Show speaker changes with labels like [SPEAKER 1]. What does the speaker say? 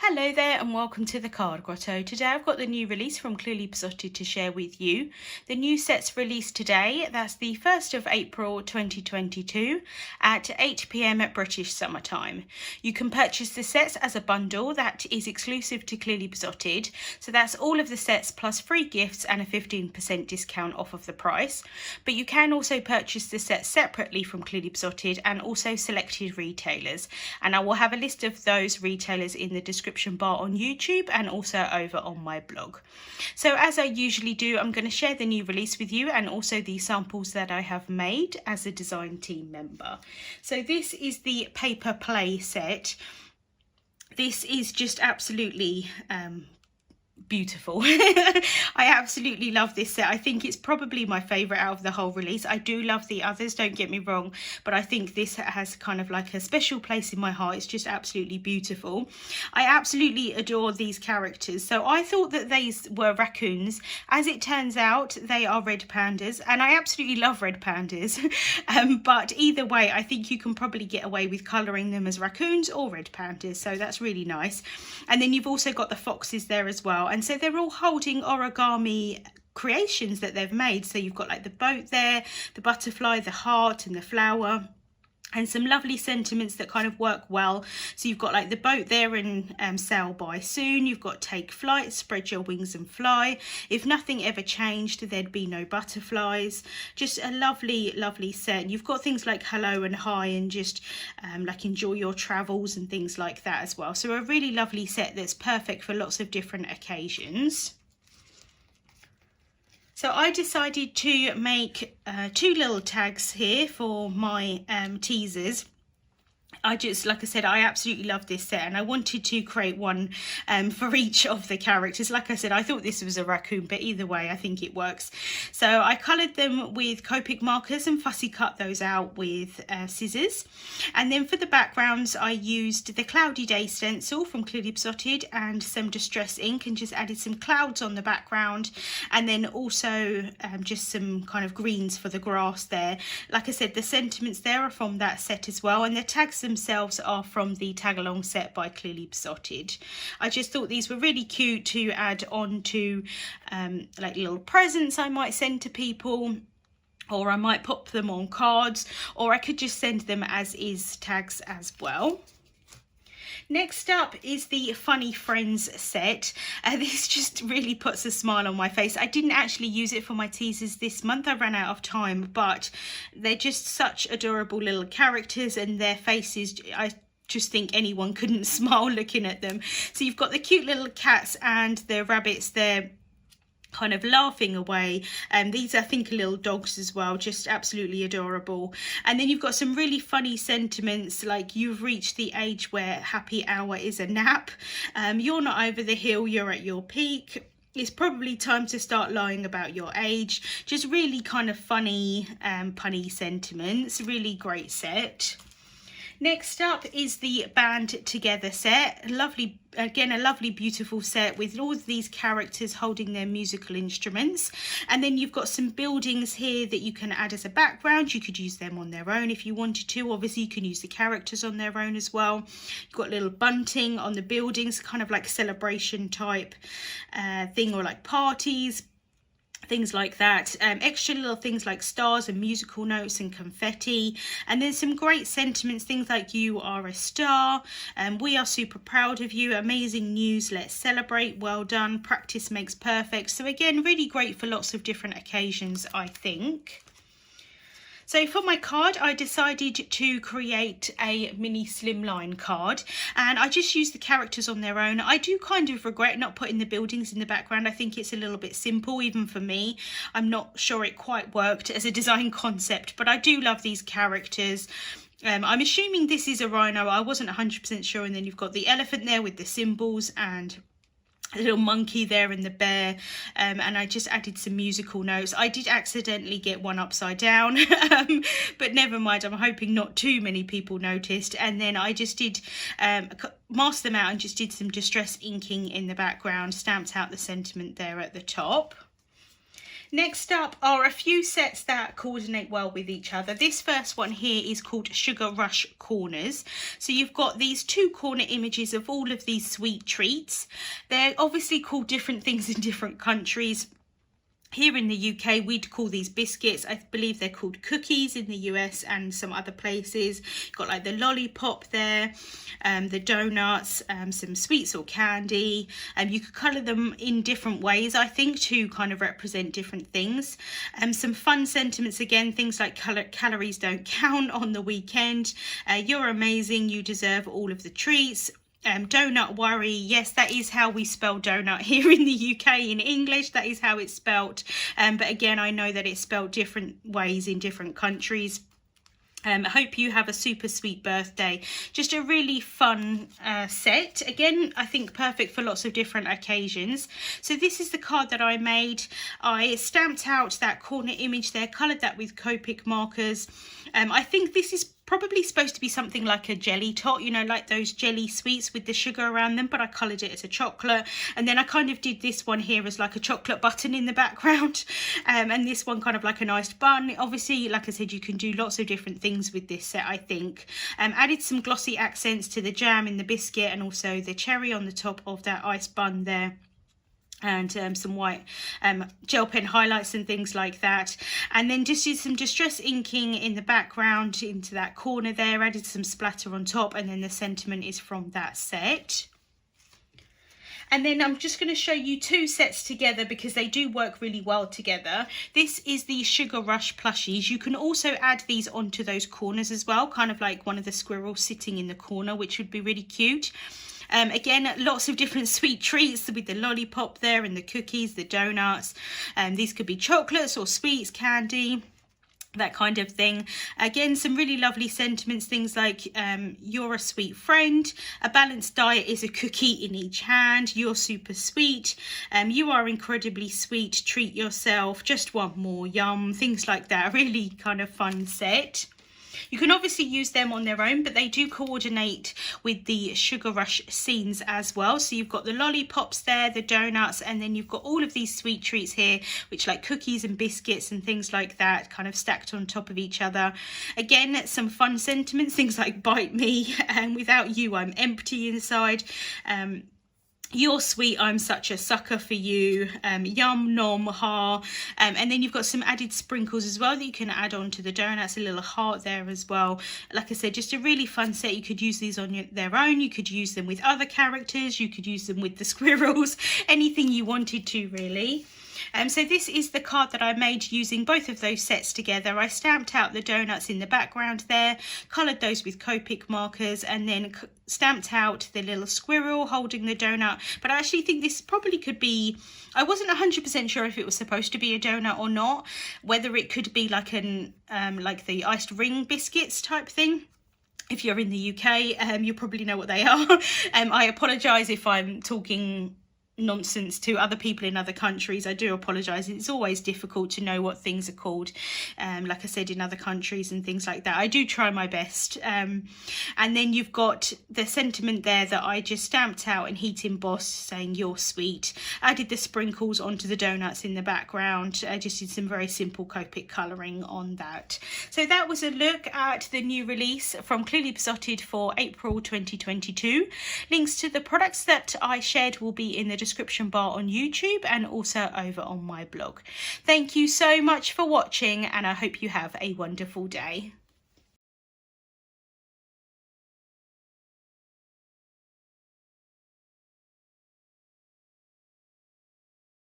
[SPEAKER 1] Hello there and welcome to the Card Grotto. Today I've got the new release from Clearly Besotted to share with you. The new set's released today, that's the 1st of April 2022 at 8 PM at British Summer Time. You can purchase the sets as a bundle that is exclusive to Clearly Besotted, so that's all of the sets plus free gifts and a 15% discount off of the price. But you can also purchase the sets separately from Clearly Besotted and also selected retailers, and I will have a list of those retailers in the description bar on YouTube and also over on my blog. So as I usually do, I'm going to share the new release with you and also the samples that I have made as a design team member. So this is the paper play set. This is just absolutely beautiful. I absolutely love this set. I think it's probably my favourite out of the whole release. I do love the others, don't get me wrong, but I think this has kind of like a special place in my heart. It's just absolutely beautiful. I absolutely adore these characters. So I thought that these were raccoons. As it turns out, they are red pandas, and I absolutely love red pandas. But either way, I think you can probably get away with colouring them as raccoons or red pandas, so that's really nice. And then you've also got the foxes there as well. And so they're all holding origami creations that they've made. So you've got like the boat there, the butterfly, the heart and the flower, and some lovely sentiments that kind of work well. So you've got like the boat there and sail by soon. You've got take flight, spread your wings and fly. If nothing ever changed, there'd be no butterflies. Just a lovely, lovely set. And you've got things like hello and hi and just like enjoy your travels and things like that as well. So a really lovely set that's perfect for lots of different occasions. So I decided to make two little tags here for my teasers. Like I said, I absolutely love this set and I wanted to create one for each of the characters. Like I said, I thought this was a raccoon, but either way, I think it works. So I coloured them with Copic markers and fussy cut those out with scissors. And then for the backgrounds, I used the Cloudy Day stencil from Clearly Besotted and some distress ink and just added some clouds on the background. And then also just some kind of greens for the grass there. Like I said, the sentiments there are from that set as well. And the tags themselves are from the tag along set by Clearly Besotted. I just thought these were really cute to add on to like little presents I might send to people, or I might pop them on cards, or I could just send them as is tags as well. Next up is the Funny Friends set. This just really puts a smile on my face. I didn't actually use it for my teasers this month. I ran out of time, but they're just such adorable little characters and their faces, I just think anyone couldn't smile looking at them. So you've got the cute little cats and the rabbits there kind of laughing away, and these I think are little dogs as well, just absolutely adorable. And then you've got some really funny sentiments like you've reached the age where happy hour is a nap, you're not over the hill, you're at your peak, it's probably time to start lying about your age. Just really kind of funny punny sentiments. Really great set. Next up is the Band Together set. Lovely, again, a lovely, beautiful set with all of these characters holding their musical instruments. And then you've got some buildings here that you can add as a background. You could use them on their own if you wanted to. Obviously, you can use the characters on their own as well. You've got little bunting on the buildings, kind of like celebration type thing, or like parties, things like that. Extra little things like stars and musical notes and confetti, and then some great sentiments, things like you are a star, and we are super proud of you, amazing news, let's celebrate, well done, practice makes perfect. So again, really great for lots of different occasions, I think. So for my card, I decided to create a mini slimline card, and I just used the characters on their own. I do kind of regret not putting the buildings in the background. I think it's a little bit simple, even for me. I'm not sure it quite worked as a design concept, but I do love these characters. I'm assuming this is a rhino. I wasn't 100% sure. And then you've got the elephant there with the symbols and a little monkey there and the bear, and I just added some musical notes. I did accidentally get one upside down, but never mind, I'm hoping not too many people noticed. And then I just did mask them out and just did some distress inking in the background, stamped out the sentiment there at the top. Next up are a few sets that coordinate well with each other. This first one here is called Sugar Rush Corners. So you've got these 2 corner images of all of these sweet treats. They're obviously called different things in different countries. Here in the UK, we'd call these biscuits. I believe they're called cookies in the US and some other places. You've got like the lollipop there, the donuts, some sweets or candy. You could colour them in different ways, I think, to kind of represent different things. Some fun sentiments again, things like calories don't count on the weekend. You're amazing, you deserve all of the treats. Donut worry, yes, that is how we spell donut here in the UK. In English, that is how it's spelt, but again, I know that it's spelled different ways in different countries. I hope you have a super sweet birthday. Just a really fun set. Again, I think perfect for lots of different occasions. So this is the card that I made. I stamped out that corner image there, coloured that with Copic markers. I think this is probably supposed to be something like a jelly tot, you know, like those jelly sweets with the sugar around them, but I coloured it as a chocolate. And then I kind of did this one here as like a chocolate button in the background, and this one kind of like a nice bun. Obviously, like I said, you can do lots of different things with this set, I think. Added some glossy accents to the jam in the biscuit and also the cherry on the top of that ice bun there. And some white gel pen highlights and things like that. And then just did some distress inking in the background into that corner there, added some splatter on top, and then the sentiment is from that set. And then I'm just going to show you 2 sets together because they do work really well together. This is the Sugar Rush plushies. You can also add these onto those corners as well, kind of like one of the squirrels sitting in the corner, which would be really cute. Again, lots of different sweet treats with the lollipop there and the cookies, the donuts. These could be chocolates or sweets, candy, that kind of thing. Again, some really lovely sentiments, things like you're a sweet friend, a balanced diet is a cookie in each hand, you're super sweet, you are incredibly sweet, treat yourself, just one more, yum, things like that. A really kind of fun set. You can obviously use them on their own, but they do coordinate with the Sugar Rush scenes as well. So you've got the lollipops there, the donuts, and then you've got all of these sweet treats here, which like cookies and biscuits and things like that, kind of stacked on top of each other. Again, some fun sentiments, things like bite me, and without you, I'm empty inside. You're sweet, I'm such a sucker for you, yum, nom, ha, and then you've got some added sprinkles as well that you can add on to the donuts, a little heart there as well. Like I said, just a really fun set. You could use these on their own, you could use them with other characters, you could use them with the squirrels, anything you wanted to really. So this is the card that I made using both of those sets together. I stamped out the donuts in the background there, coloured those with Copic markers, and then stamped out the little squirrel holding the donut. But I actually think this probably could be, I wasn't 100% sure if it was supposed to be a donut or not, whether it could be like an like the iced ring biscuits type thing. If you're in the UK, you probably know what they are. I apologise if I'm talking nonsense to other people in other countries. I do apologise. It's always difficult to know what things are called, like I said, in other countries and things like that. I do try my best. And then you've got the sentiment there that I just stamped out and heat embossed, saying you're sweet. Added the sprinkles onto the donuts in the background. I just did some very simple Copic colouring on that. So that was a look at the new release from Clearly Besotted for April 2022. Links to the products that I shared will be in the description bar on YouTube and also over on my blog. Thank you so much for watching, and I hope you have a wonderful day.